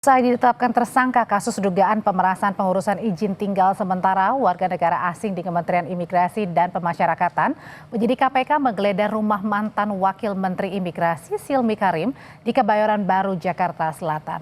Usai ditetapkan tersangka kasus dugaan pemerasan pengurusan izin tinggal sementara warga negara asing di Kementerian Imigrasi dan Pemasyarakatan, penyidik KPK menggeledah rumah mantan Wakil Menteri Imigrasi Silmi Karim di Kebayoran Baru, Jakarta Selatan.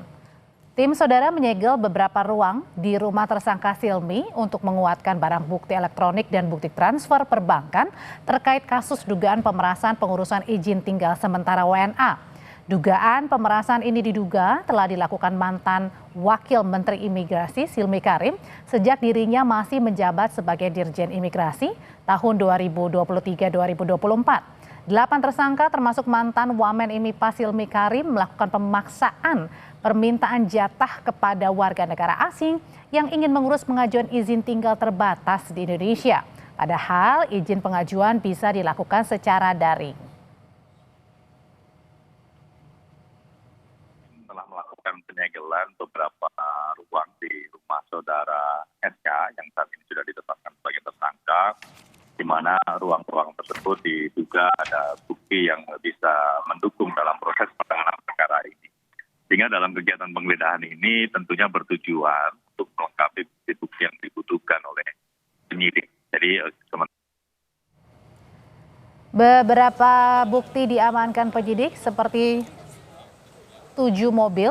Tim saudara menyegel beberapa ruang di rumah tersangka Silmi untuk menguatkan barang bukti elektronik dan bukti transfer perbankan terkait kasus dugaan pemerasan pengurusan izin tinggal sementara WNA. Dugaan pemerasan ini diduga telah dilakukan mantan Wakil Menteri Imigrasi Silmi Karim sejak dirinya masih menjabat sebagai Dirjen Imigrasi tahun 2023-2024. 8 tersangka termasuk mantan Wamen IMIPA Silmi Karim melakukan pemaksaan permintaan jatah kepada warga negara asing yang ingin mengurus pengajuan izin tinggal terbatas di Indonesia. Padahal izin pengajuan bisa dilakukan secara daring. Telah melakukan penyegelan beberapa ruang di rumah saudara SK yang saat ini sudah ditetapkan sebagai tersangka, di mana ruang-ruang tersebut diduga ada bukti yang bisa mendukung dalam proses penanganan perkara ini. Sehingga dalam kegiatan penggeledahan ini tentunya bertujuan untuk melengkapi bukti-bukti yang dibutuhkan oleh penyidik. Jadi beberapa bukti diamankan penyidik seperti 7 mobil,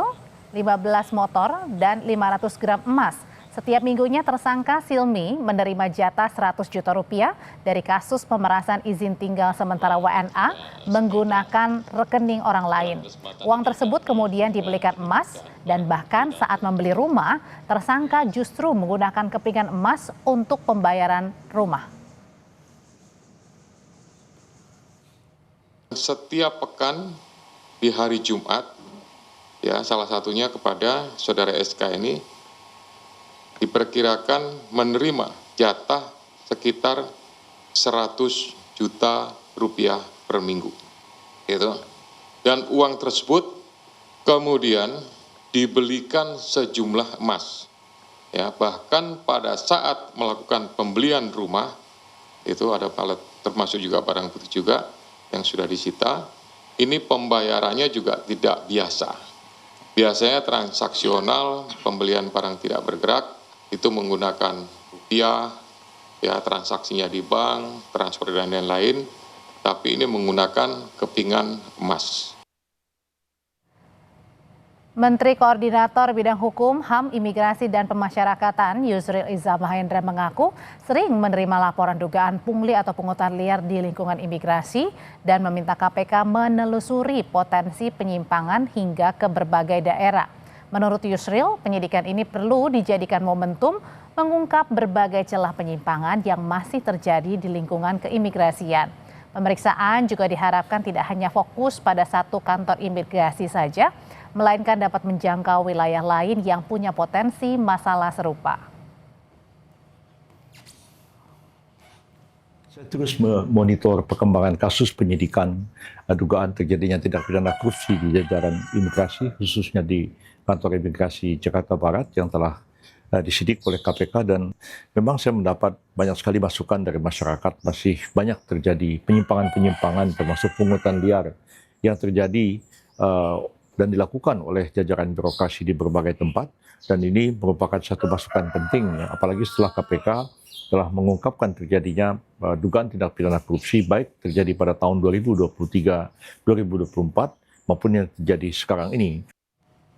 15 motor, dan 500 gram emas. Setiap minggunya tersangka Silmi menerima jatah 100 juta rupiah dari kasus pemerasan izin tinggal sementara WNA menggunakan rekening orang lain. Uang tersebut kemudian dibelikan emas dan bahkan saat membeli rumah, tersangka justru menggunakan kepingan emas untuk pembayaran rumah. Setiap pekan di hari Jumat, ya, salah satunya kepada saudara SK ini diperkirakan menerima jatah sekitar 100 juta rupiah per minggu. Gitu. Dan uang tersebut kemudian dibelikan sejumlah emas. Ya, bahkan pada saat melakukan pembelian rumah, itu ada palet, termasuk juga barang bukti juga yang sudah disita, ini pembayarannya juga tidak biasa. Biasanya transaksional, pembelian barang tidak bergerak, itu menggunakan rupiah, ya transaksinya di bank, transfer dan lain-lain, tapi ini menggunakan kepingan emas. Menteri Koordinator Bidang Hukum, HAM, Imigrasi dan Pemasyarakatan Yusril Iza Mahendra mengaku sering menerima laporan dugaan pungli atau pungutan liar di lingkungan imigrasi dan meminta KPK menelusuri potensi penyimpangan hingga ke berbagai daerah. Menurut Yusril, penyidikan ini perlu dijadikan momentum mengungkap berbagai celah penyimpangan yang masih terjadi di lingkungan keimigrasian. Pemeriksaan juga diharapkan tidak hanya fokus pada satu kantor imigrasi saja, melainkan dapat menjangkau wilayah lain yang punya potensi masalah serupa. Saya terus memonitor perkembangan kasus penyidikan dugaan terjadinya tindak pidana korupsi di jajaran imigrasi, khususnya di kantor imigrasi Jakarta Barat yang telah disidik oleh KPK, dan memang saya mendapat banyak sekali masukan dari masyarakat. Masih banyak terjadi penyimpangan-penyimpangan termasuk pungutan liar yang terjadi dan dilakukan oleh jajaran birokrasi di berbagai tempat, dan ini merupakan satu masukan penting, ya, apalagi setelah KPK telah mengungkapkan terjadinya dugaan tindak pidana korupsi baik terjadi pada tahun 2023-2024 maupun yang terjadi sekarang ini.